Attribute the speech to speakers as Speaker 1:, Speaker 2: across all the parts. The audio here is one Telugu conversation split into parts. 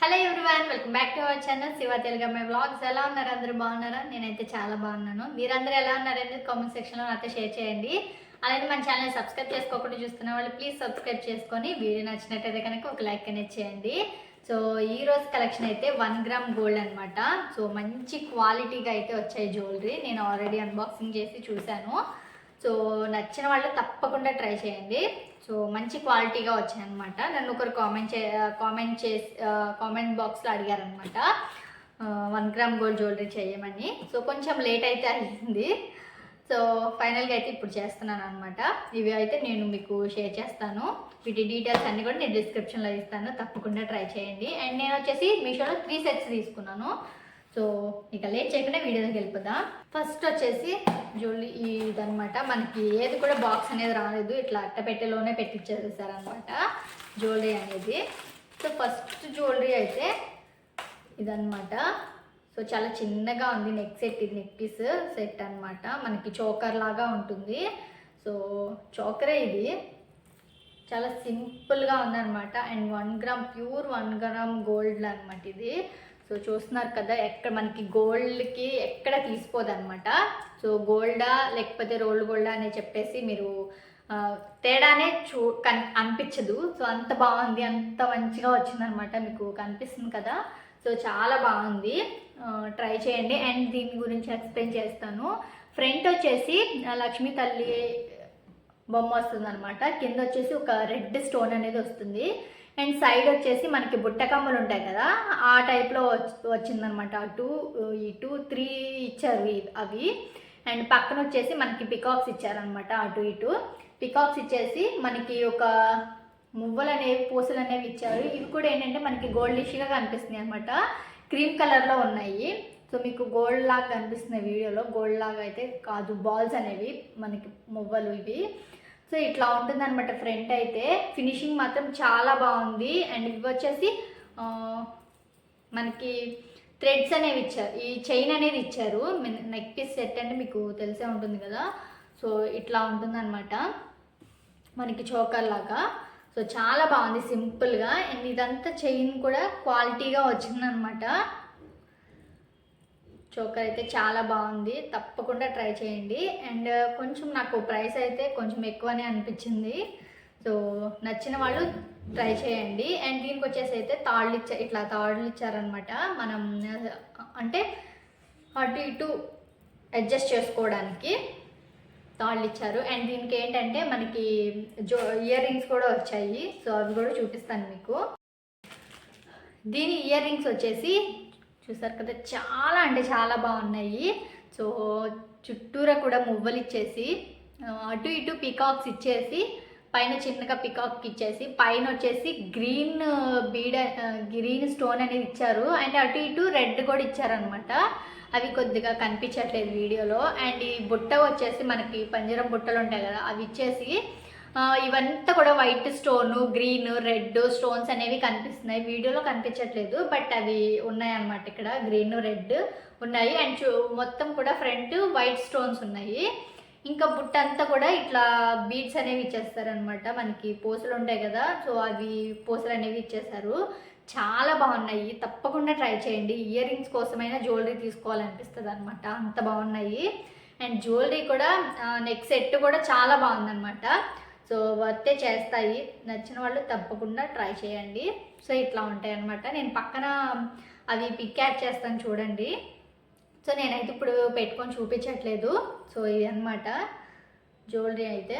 Speaker 1: Hello everyone, welcome back to our channel Shiva Telugu అమ్మాయి వ్లాగ్స్. ఎలా ఉన్నారు? అందరూ బాగున్నారా? నేనైతే చాలా బాగున్నాను. మీరందరూ ఎలా ఉన్నారనేది కామెంట్ సెక్షన్లో నాతో షేర్ చేయండి. అలాగే మన ఛానల్ సబ్స్క్రైబ్ చేసుకోకుండా చూస్తున్న వాళ్ళు ప్లీజ్ సబ్స్క్రైబ్ చేసుకొని వీడియో నచ్చినట్టయితే కనుక ఒక లైక్ అనేది చేయండి. సో ఈ రోజు కలెక్షన్ అయితే 1 గ్రామ్ గోల్డ్ అనమాట. సో మంచి క్వాలిటీగా అయితే వచ్చాయి జ్యువెలరీ. నేను ఆల్రెడీ అన్బాక్సింగ్ చేసి చూశాను. సో నచ్చిన వాళ్ళు తప్పకుండా ట్రై చేయండి. సో మంచి క్వాలిటీగా వచ్చాయన్నమాట. నన్ను ఒకరు కామెంట్ బాక్స్లో అడిగారనమాట 1 గ్రామ్ గోల్డ్ జ్యువెలరీ చేయమని. సో కొంచెం లేట్ అయితే అయింది. సో ఫైనల్గా అయితే ఇప్పుడు చేస్తున్నాను అనమాట. ఇవి అయితే నేను మీకు షేర్ చేస్తాను. వీటి డీటెయిల్స్ అన్నీ కూడా నేను డిస్క్రిప్షన్లో ఇస్తాను, తప్పకుండా ట్రై చేయండి. అండ్ నేను వచ్చేసి మీషోలో 3 సెట్స్ తీసుకున్నాను. సో ఇక లేట్ చేయకుండా వీడియోకి వెళ్ళిపోదాం. ఫస్ట్ వచ్చేసి జ్యువెలరీ ఇదనమాట. మనకి ఏది కూడా బాక్స్ అనేది రాలేదు, ఇట్లా అట్టపెట్టెలోనే పెట్టించేసారనమాట జ్యువెలరీ అనేది. సో ఫస్ట్ జ్యువెలరీ అయితే ఇదనమాట. సో చాలా చిన్నగా ఉంది నెక్ సెట్. ఇది నెక్ పీస్ సెట్ అనమాట. మనకి చోకర్ లాగా ఉంటుంది. సో చోకరే ఇది, చాలా సింపుల్గా ఉందన్నమాట. And 1 gram pure 1 gram gold అనమాట ఇది. సో చూస్తున్నారు కదా, ఎక్కడ మనకి గోల్డ్కి ఎక్కడ తీసిపోదు అనమాట. సో గోల్డా లేకపోతే రోల్డ్ గోల్డా అని చెప్పేసి మీరు తేడానే అనిపించదు. సో అంత బాగుంది, అంత మంచిగా వచ్చిందనమాట. మీకు కనిపిస్తుంది కదా. సో చాలా బాగుంది, ట్రై చేయండి. అండ్ దీని గురించి ఎక్స్ప్లెయిన్ చేస్తాను. ఫ్రంట్ వచ్చేసి లక్ష్మీ తల్లి బొమ్మ వస్తుంది అనమాట. కింద వచ్చేసి ఒక రెడ్ స్టోన్ అనేది వస్తుంది. అండ్ సైడ్ వచ్చేసి మనకి బుట్టకమ్మలు ఉంటాయి కదా, ఆ టైప్లో వచ్చిందనమాట. ఇటు 3 ఇచ్చారు అవి. అండ్ పక్కన వచ్చేసి మనకి పికాక్స్ ఇచ్చారనమాట. అటు ఇటు పికాక్స్ ఇచ్చేసి మనకి ఒక మువ్వలు అనేవి, పూసలు అనేవి ఇచ్చారు. ఇవి కూడా ఏంటంటే మనకి గోల్డిష్గా కనిపిస్తున్నాయి అనమాట. క్రీమ్ కలర్లో ఉన్నాయి. సో మీకు గోల్డ్ లాగా కనిపిస్తున్నాయి వీడియోలో. గోల్డ్ లాగా అయితే కాదు, బాల్స్ అనేవి మనకి మువ్వలు ఇవి. సో ఇట్లా ఉంటుంది అనమాట. ఫ్రంట్ అయితే ఫినిషింగ్ మాత్రం చాలా బాగుంది. అండ్ ఇవి వచ్చేసి మనకి థ్రెడ్స్ అనేవి ఇచ్చారు. ఈ చైన్ అనేది ఇచ్చారు. నెక్ పీస్ సెట్ అంటే మీకు తెలిసే ఉంటుంది కదా. సో ఇట్లా ఉంటుంది అనమాట, మనకి చోకర్ లాగా. సో చాలా బాగుంది సింపుల్గా. అండ్ ఇదంతా చైన్ కూడా క్వాలిటీగా వచ్చిందనమాట. చోకర్ అయితే చాలా బాగుంది, తప్పకుండా ట్రై చేయండి. అండ్ కొంచెం నాకు ప్రైస్ అయితే కొంచెం ఎక్కువనే అనిపించింది. సో నచ్చిన వాళ్ళు ట్రై చేయండి. అండ్ దీనికి వచ్చేసి అయితే ఇట్లా తాళ్ళు ఇచ్చారనమాట. మనం అంటే అటు ఇటు అడ్జస్ట్ చేసుకోవడానికి తాళ్ళు ఇచ్చారు. అండ్ దీనికి ఏంటంటే మనకి ఇయర్ రింగ్స్ కూడా వచ్చాయి. సో అవి కూడా చూపిస్తాను మీకు. దీని ఇయర్ రింగ్స్ వచ్చేసి చూసారు కదా, చాలా అంటే చాలా బాగున్నాయి. సో చుట్టూరా కూడా మువ్వలు ఇచ్చేసి, అటు ఇటు పికాక్స్ ఇచ్చేసి, పైన చిన్నగా పికాక్ ఇచ్చేసి, పైన వచ్చేసి గ్రీన్ స్టోన్ అనేది ఇచ్చారు. అండ్ అటు ఇటు రెడ్ కూడా ఇచ్చారనమాట. అవి కొద్దిగా కనిపించట్లేదు వీడియోలో. అండ్ ఈ బుట్ట వచ్చేసి మనకి పంజరం బుట్టలు ఉంటాయి కదా, అవి ఇచ్చేసి ఇవంతా కూడా white stone, green, red stones అనేవి కనిపిస్తున్నాయి. వీడియోలో కనిపించట్లేదు, బట్ అవి ఉన్నాయన్నమాట. ఇక్కడ గ్రీన్, రెడ్ ఉన్నాయి. అండ్ మొత్తం కూడా ఫ్రంట్ వైట్ స్టోన్స్ ఉన్నాయి. ఇంకా బుట్ట అంతా కూడా ఇట్లా బీడ్స్ అనేవి ఇచ్చేస్తారనమాట. మనకి పూసలు ఉంటాయి కదా, సో అవి పూసలు అనేవి ఇచ్చేస్తారు. చాలా బాగున్నాయి, తప్పకుండా ట్రై చేయండి. ఇయర్ రింగ్స్ కోసమైనా జ్యువెలరీ తీసుకోవాలనిపిస్తుంది అనమాట, అంత బాగున్నాయి. అండ్ జ్యువెలరీ కూడా నెక్ సెట్ కూడా చాలా బాగుందన్నమాట. సో వర్తే చేస్తాయి. నచ్చిన వాళ్ళు తప్పకుండా ట్రై చేయండి. సో ఇట్లా ఉంటాయి అన్నమాట. నేను పక్కన అవి పిక్ యాడ్ చేస్తాను చూడండి. సో నేనైతే ఇప్పుడు పెట్టుకొని చూపించట్లేదు. సో ఇది అనమాట జ్యువెలరీ అయితే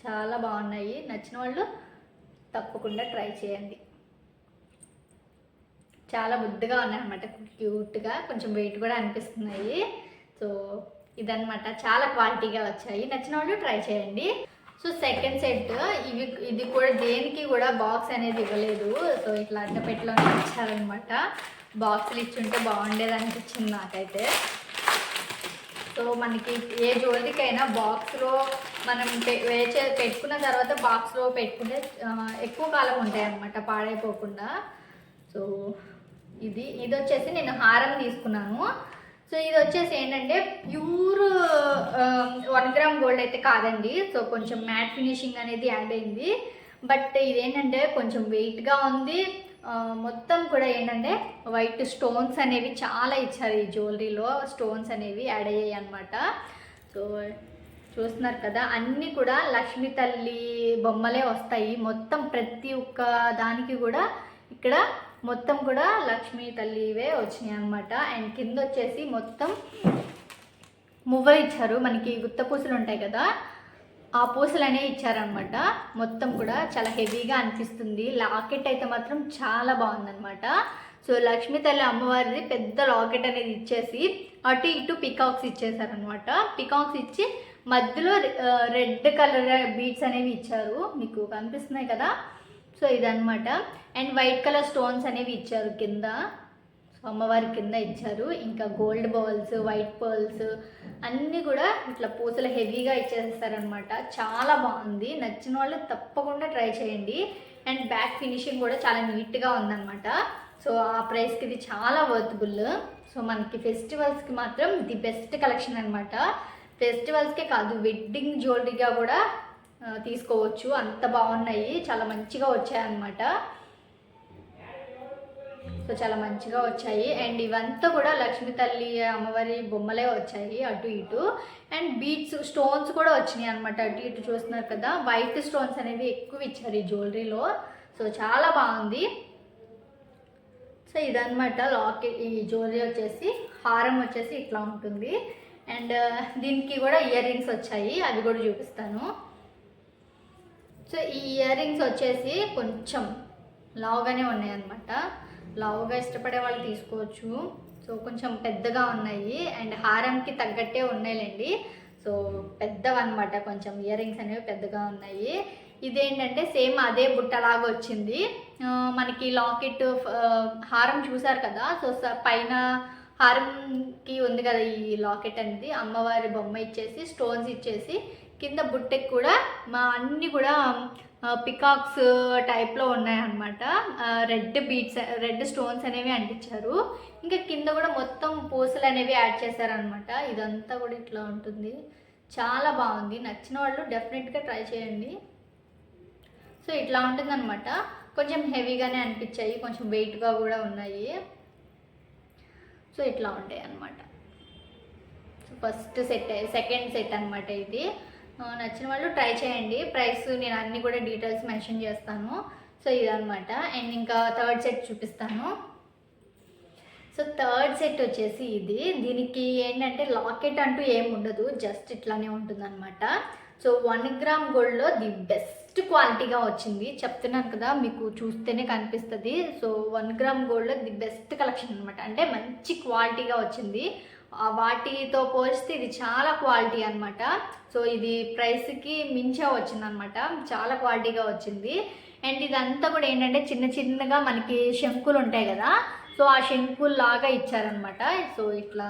Speaker 1: చాలా బాగున్నాయి. నచ్చిన వాళ్ళు తప్పకుండా ట్రై చేయండి. చాలా ముద్దుగా ఉన్నాయి అన్నమాట, క్యూట్గా, కొంచెం వెయిట్ కూడా అనిపిస్తున్నాయి. సో ఇదనమాట, చాలా క్వాలిటీగా వచ్చాయి. నచ్చిన వాళ్ళు ట్రై చేయండి. సో సెకండ్ సెట్ ఇది కూడా దేనికి కూడా బాక్స్ అనేది ఇవ్వలేదు. సో ఇట్లా అట్టపెట్టలో ఇచ్చారనమాట. బాక్సులు ఇచ్చుంటే బాగుండేది అనిపించింది నాకైతే. సో మనకి ఏ జ్యువెలరీకైనా బాక్స్లో మనం పెట్టుకున్న తర్వాత బాక్స్లో పెట్టుకుంటే ఎక్కువ కాలం ఉంటాయి అన్నమాట, పాడైపోకుండా. సో ఇది వచ్చేసి నేను హారం తీసుకున్నాను. సో ఇది వచ్చేసి ఏంటంటే ప్యూర్ 1 గ్రామ్ గోల్డ్ అయితే కాదండి. సో కొంచెం మ్యాట్ ఫినిషింగ్ అనేది యాడ్ అయింది. బట్ ఇదేంటంటే కొంచెం వెయిట్గా ఉంది, మొత్తం కూడా ఏంటంటే వైట్ స్టోన్స్ అనేవి చాలా ఇచ్చారు. ఈ జ్యువెలరీలో స్టోన్స్ అనేవి యాడ్ అయ్యాయి అనమాట. సో చూస్తున్నారు కదా, అన్నీ కూడా లక్ష్మీ తల్లి బొమ్మలే వస్తాయి. మొత్తం ప్రతి ఒక్క దానికి కూడా ఇక్కడ మొత్తం కూడా లక్ష్మీ తల్లివే వచ్చినాయి అనమాట. అండ్ కింద వచ్చేసి మొత్తం మువ్వలు ఇచ్చారు. మనకి గుత్త పూసలు ఉంటాయి కదా, ఆ పూసలు అనేవి ఇచ్చారనమాట. మొత్తం కూడా చాలా హెవీగా అనిపిస్తుంది. లాకెట్ అయితే మాత్రం చాలా బాగుందనమాట. సో లక్ష్మీ తల్లి అమ్మవారిది పెద్ద లాకెట్ అనేది ఇచ్చేసి అటు ఇటు పికాక్స్ ఇచ్చేసారనమాట. పికాక్స్ ఇచ్చి మధ్యలో రెడ్ కలర్ బీడ్స్ అనేవి ఇచ్చారు, మీకు కనిపిస్తున్నాయి కదా. సో ఇదనమాట. అండ్ వైట్ కలర్ స్టోన్స్ అనేవి ఇచ్చారు కింద, సో అమ్మవారి కింద ఇచ్చారు. ఇంకా గోల్డ్ బాల్స్, వైట్ పర్ల్స్ అన్నీ కూడా ఇట్లా పూసలు హెవీగా ఇచ్చేస్తారనమాట. చాలా బాగుంది. నచ్చిన వాళ్ళు తప్పకుండా ట్రై చేయండి. అండ్ బ్యాక్ ఫినిషింగ్ కూడా చాలా నీట్గా ఉందన్నమాట. సో ఆ ప్రైస్కి ఇది చాలా వర్తబుల్. సో మనకి ఫెస్టివల్స్కి మాత్రం ది బెస్ట్ కలెక్షన్ అనమాట. ఫెస్టివల్స్కే కాదు, వెడ్డింగ్ జ్యువెలరీగా కూడా తీసుకోవచ్చు. అంత బాగున్నాయి, చాలా మంచిగా వచ్చాయన్నమాట. సో చాలా మంచిగా వచ్చాయి. అండ్ ఇవంతా కూడా లక్ష్మీ తల్లి అమ్మవారి బొమ్మలే వచ్చాయి అటు ఇటు. అండ్ బీడ్స్ స్టోన్స్ కూడా వచ్చినాయి అనమాట. అటు ఇటు చూస్తున్నారు కదా, వైట్ స్టోన్స్ అనేవి ఎక్కువ ఇచ్చారు ఈ జ్యువెలరీలో. సో చాలా బాగుంది. సో ఇదనమాట లాకెట్. ఈ జ్యువెలరీ వచ్చేసి హారం వచ్చేసి ఇట్లా ఉంటుంది. అండ్ దీనికి కూడా ఇయర్ రింగ్స్ వచ్చాయి, అవి కూడా చూపిస్తాను. సో ఈ ఇయర్ రింగ్స్ వచ్చేసి కొంచెం లావుగానే ఉన్నాయి అన్నమాట. లావుగా ఇష్టపడే వాళ్ళు తీసుకోవచ్చు. సో కొంచెం పెద్దగా ఉన్నాయి. అండ్ హారంకి తగ్గట్టే ఉన్నాయిలేండి. సో పెద్దవన్నమాట, కొంచెం ఇయర్ రింగ్స్ అనేవి పెద్దగా ఉన్నాయి. ఇదేంటంటే సేమ్ అదే బుట్టలాగా వచ్చింది మనకి. లాకెట్ హారం చూసారు కదా, సో పైన హారంకి ఉంది కదా ఈ లాకెట్ అనేది, అమ్మవారి బొమ్మ ఇచ్చేసి స్టోన్స్ ఇచ్చేసి కింద బుట్టకి కూడా అన్నీ కూడా పికాక్స్ టైప్లో ఉన్నాయన్నమాట. రెడ్ బీడ్స్, రెడ్ స్టోన్స్ అనేవి అంటించారు. ఇంకా కింద కూడా మొత్తం పూసలు అనేవి యాడ్ చేశారనమాట. ఇదంతా కూడా ఇట్లా ఉంటుంది, చాలా బాగుంది. నచ్చిన వాళ్ళు డెఫినెట్గా ట్రై చేయండి. సో ఇట్లా ఉంటుందన్నమాట. కొంచెం హెవీగానే అనిపించాయి, కొంచెం వెయిట్గా కూడా ఉన్నాయి. సో ఇట్లా ఉంటాయి అన్నమాట. So first set, second set అనమాట ఇది. నచ్చిన వాళ్ళు ట్రై చేయండి. ప్రైస్ నేను అన్నీ కూడా డీటెయిల్స్ మెన్షన్ చేస్తాను. సో ఇదనమాట. అండ్ ఇంకా థర్డ్ సెట్ చూపిస్తాను. సో థర్డ్ సెట్ వచ్చేసి ఇది. దీనికి ఏంటంటే లాకెట్ అంటూ ఏమి ఉండదు, జస్ట్ ఇట్లానే ఉంటుందన్నమాట. సో 1 గ్రామ్ గోల్డ్లో ది బెస్ట్ క్వాలిటీగా వచ్చింది, చెప్తున్నాను కదా, మీకు చూస్తేనే కనిపిస్తుంది. సో 1 గ్రామ్ గోల్డ్లో ది బెస్ట్ కలెక్షన్ అనమాట. అంటే మంచి క్వాలిటీగా వచ్చింది. వాటితో పోలిస్తే ఇది చాలా క్వాలిటీ అనమాట. సో ఇది ప్రైస్కి మించే వచ్చిందనమాట, చాలా క్వాలిటీగా వచ్చింది. అండ్ ఇదంతా కూడా ఏంటంటే చిన్న చిన్నగా మనకి శంకులు ఉంటాయి కదా, సో ఆ శంకుల్లాగా ఇచ్చారనమాట. సో ఇట్లా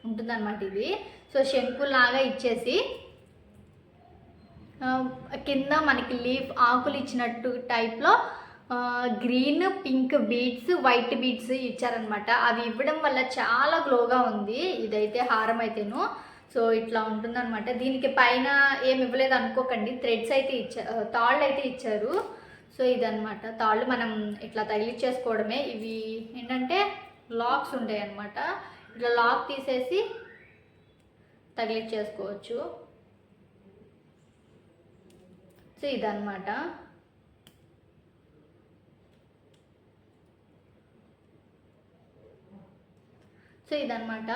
Speaker 1: ఉంటుందన్నమాట ఇది. సో శంకుల్లాగా ఇచ్చేసి కింద మనకి లీఫ్ ఆకులు ఇచ్చినట్టు టైప్లో green, pink beads, white beads ఇచ్చారనమాట. అవి ఇవ్వడం వల్ల చాలా గ్లోగా ఉంది ఇదైతే హారం అయితేను. సో ఇట్లా ఉంటుందన్నమాట. దీనికి పైన ఏమి ఇవ్వలేదు అనుకోకండి, థ్రెడ్స్ అయితే ఇచ్చారు, తాళ్ళు అయితే ఇచ్చారు. సో ఇదనమాట, తాళ్ళు మనం ఇట్లా తగిలిచ్చేసుకోవడమే. ఇవి ఏంటంటే లాక్స్ ఉంటాయి అన్నమాట. ఇట్లా లాక్ తీసేసి తగిలిచ్చేసుకోవచ్చు. సో ఇదన్నమాట. సో ఇదనమాట,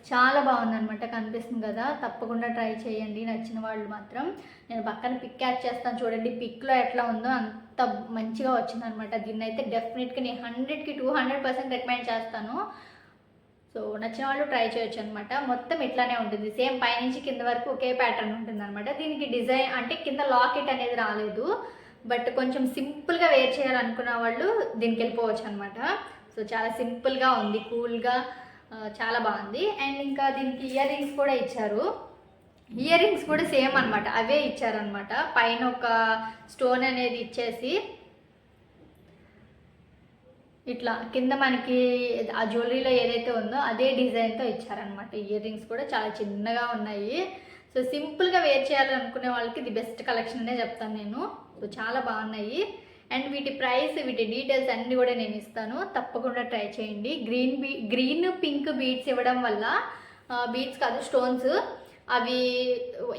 Speaker 1: చాలా బాగుందనమాట. కనిపిస్తుంది కదా, తప్పకుండా ట్రై చేయండి నచ్చిన వాళ్ళు మాత్రం. నేను పక్కన పిక్ యాడ్ చేస్తాను చూడండి, పిక్లో ఎట్లా ఉందో అంత మంచిగా వచ్చిందనమాట. దీన్ని అయితే డెఫినెట్గా నేను 100కి 200% రికమెండ్ చేస్తాను. సో నచ్చిన వాళ్ళు ట్రై చేయొచ్చు అనమాట. మొత్తం ఇట్లానే ఉంటుంది, సేమ్ పైనుంచి కింద వరకు ఒకే ప్యాటర్న్ ఉంటుంది అనమాట. దీనికి డిజైన్ అంటే కింద లాకెట్ అనేది రాలేదు, బట్ కొంచెం సింపుల్గా వేర్ చేయాలనుకున్న వాళ్ళు దీనికి వెళ్ళిపోవచ్చు అనమాట. సో చాలా సింపుల్గా ఉంది, కూల్గా, చాలా బాగుంది. అండ్ ఇంకా దీనికి ఇయర్ రింగ్స్ కూడా ఇచ్చారు. ఇయర్ రింగ్స్ కూడా సేమ్ అనమాట, అవే ఇచ్చారనమాట. పైన ఒక స్టోన్ అనేది ఇచ్చేసి ఇట్లా కింద మనకి ఆ జ్యువెలరీలో ఏదైతే ఉందో అదే డిజైన్తో ఇచ్చారనమాట. ఇయర్ రింగ్స్ కూడా చాలా చిన్నగా ఉన్నాయి. సో సింపుల్గా వేర్ చేయాలనుకునే వాళ్ళకి ది బెస్ట్ కలెక్షన్ అనే చెప్తాను నేను. సో చాలా బాగున్నాయి. అండ్ వీటి ప్రైస్, వీటి డీటెయిల్స్ అన్నీ కూడా నేను ఇస్తాను, తప్పకుండా ట్రై చేయండి. గ్రీన్ పింక్ బీడ్స్ ఇవ్వడం వల్ల, బీడ్స్ కాదు స్టోన్స్, అవి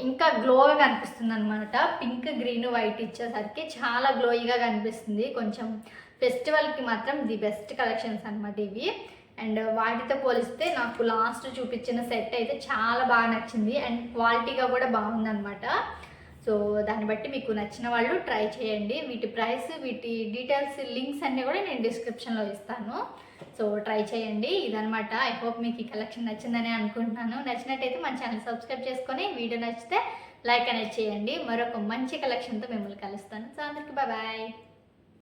Speaker 1: ఇంకా గ్లోగా కనిపిస్తుంది అనమాట. పింక్ గ్రీన్ వైట్ ఇచ్చేసరికి చాలా గ్లోయిగా కనిపిస్తుంది. కొంచెం ఫెస్టివల్కి మాత్రం ది బెస్ట్ కలెక్షన్స్ అనమాట ఇవి. అండ్ వాటితో పోలిస్తే నాకు లాస్ట్ చూపించిన సెట్ అయితే చాలా బాగా నచ్చింది అండ్ క్వాలిటీగా కూడా బాగుందన్నమాట. సో దాన్ని బట్టి మీకు నచ్చిన వాళ్ళు ట్రై చేయండి. వీటి ప్రైస్, వీటి డీటెయిల్స్, లింక్స్ అన్నీ కూడా నేను డిస్క్రిప్షన్లో ఇస్తాను. సో ట్రై చేయండి. ఇదనమాట. ఐ హోప్ మీకు ఈ కలెక్షన్ నచ్చిందని అనుకుంటున్నాను. నచ్చినట్టయితే మన ఛానల్ సబ్స్క్రైబ్ చేసుకొని, వీడియో నచ్చితే లైక్ అనేది చేయండి. మరొక మంచి కలెక్షన్తో మిమ్మల్ని కలుస్తాను. సో అందరికీ బాయ్.